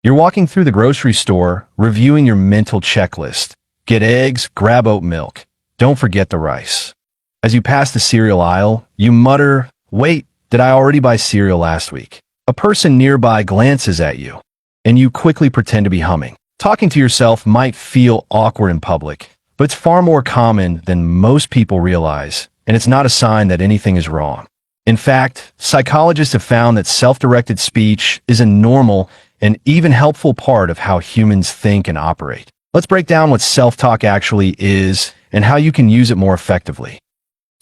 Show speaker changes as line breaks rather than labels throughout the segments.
You're walking through the grocery store, reviewing your mental checklist. Get eggs, grab oat milk. Don't forget the rice. As you pass the cereal aisle, you mutter, "Wait, did I already buy cereal last week?" A person nearby glances at you, and you quickly pretend to be humming. Talking to yourself might feel awkward in public, but it's far more common than most people realize, and it's not a sign that anything is wrong. In fact, psychologists have found that self-directed speech is a normal and even helpful part of how humans think and operate. Let's break down what self-talk actually is and how you can use it more effectively.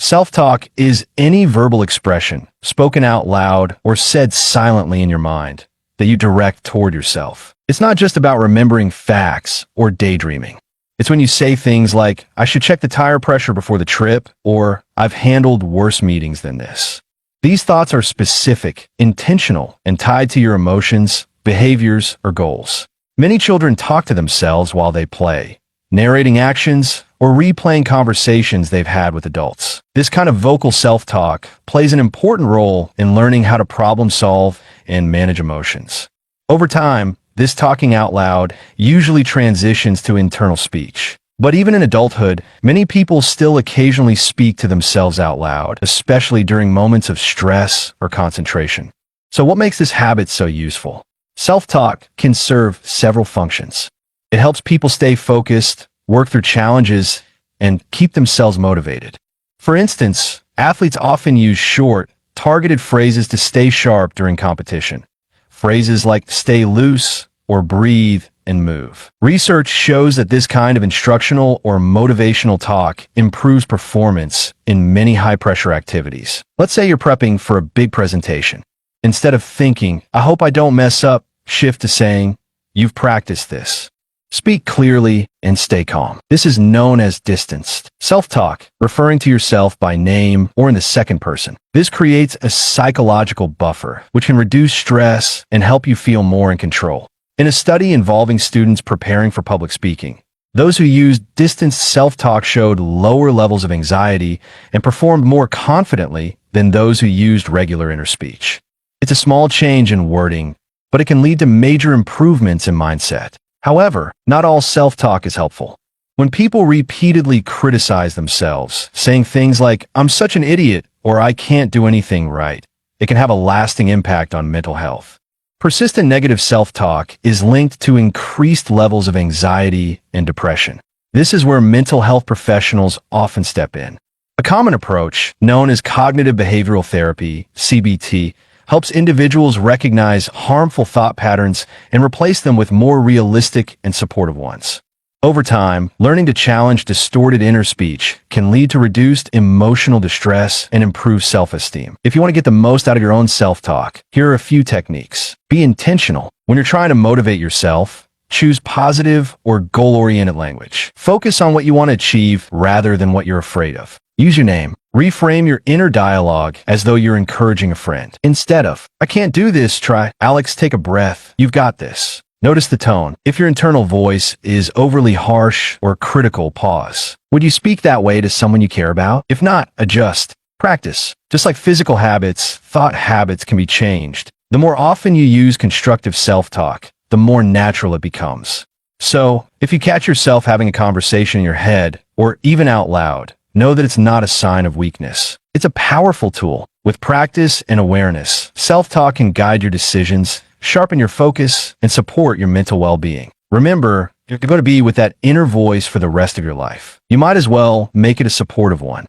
Self-talk is any verbal expression, spoken out loud or said silently in your mind, that you direct toward yourself. It's not just about remembering facts or daydreaming. It's when you say things like, "I should check the tire pressure before the trip," or "I've handled worse meetings than this." These thoughts are specific, intentional, and tied to your emotions, behaviors, or goals. Many children talk to themselves while they play, narrating actions or replaying conversations they've had with adults. This kind of vocal self-talk plays an important role in learning how to problem solve and manage emotions. Over time, this talking out loud usually transitions to internal speech. But even in adulthood, many people still occasionally speak to themselves out loud, especially during moments of stress or concentration. So what makes this habit so useful? Self-talk can serve several functions. It helps people stay focused, work through challenges, and keep themselves motivated. For instance, athletes often use short, targeted phrases to stay sharp during competition. Phrases like "stay loose" or "breathe" and "move." Research shows that this kind of instructional or motivational talk improves performance in many high-pressure activities. Let's say you're prepping for a big presentation. Instead of thinking, "I hope I don't mess up," shift to saying, "You've practiced this." Speak clearly and stay calm. This is known as distanced self-talk, referring to yourself by name or in the second person. This creates a psychological buffer, which can reduce stress and help you feel more in control. In a study involving students preparing for public speaking, those who used distanced self-talk showed lower levels of anxiety and performed more confidently than those who used regular inner speech. It's a small change in wording, but it can lead to major improvements in mindset. However, not all self-talk is helpful. When people repeatedly criticize themselves, saying things like, "I'm such an idiot," or "I can't do anything right," it can have a lasting impact on mental health. Persistent negative self-talk is linked to increased levels of anxiety and depression. This is where mental health professionals often step in. A common approach, known as cognitive behavioral therapy, CBT, helps individuals recognize harmful thought patterns and replace them with more realistic and supportive ones. Over time, learning to challenge distorted inner speech can lead to reduced emotional distress and improved self-esteem. If you want to get the most out of your own self-talk, here are a few techniques. Be intentional. When you're trying to motivate yourself, choose positive or goal-oriented language. Focus on what you want to achieve rather than what you're afraid of. Use your name. Reframe your inner dialogue as though you're encouraging a friend. Instead of, "I can't do this," try, "Alex, take a breath. You've got this." Notice the tone. If your internal voice is overly harsh or critical, pause. Would you speak that way to someone you care about? If not, adjust. Practice. Just like physical habits, thought habits can be changed. The more often you use constructive self-talk, the more natural it becomes. So, if you catch yourself having a conversation in your head, or even out loud, know that it's not a sign of weakness. It's a powerful tool. With practice and awareness, self-talk can guide your decisions, sharpen your focus, and support your mental well-being. Remember, you're going to be with that inner voice for the rest of your life. You might as well make it a supportive one.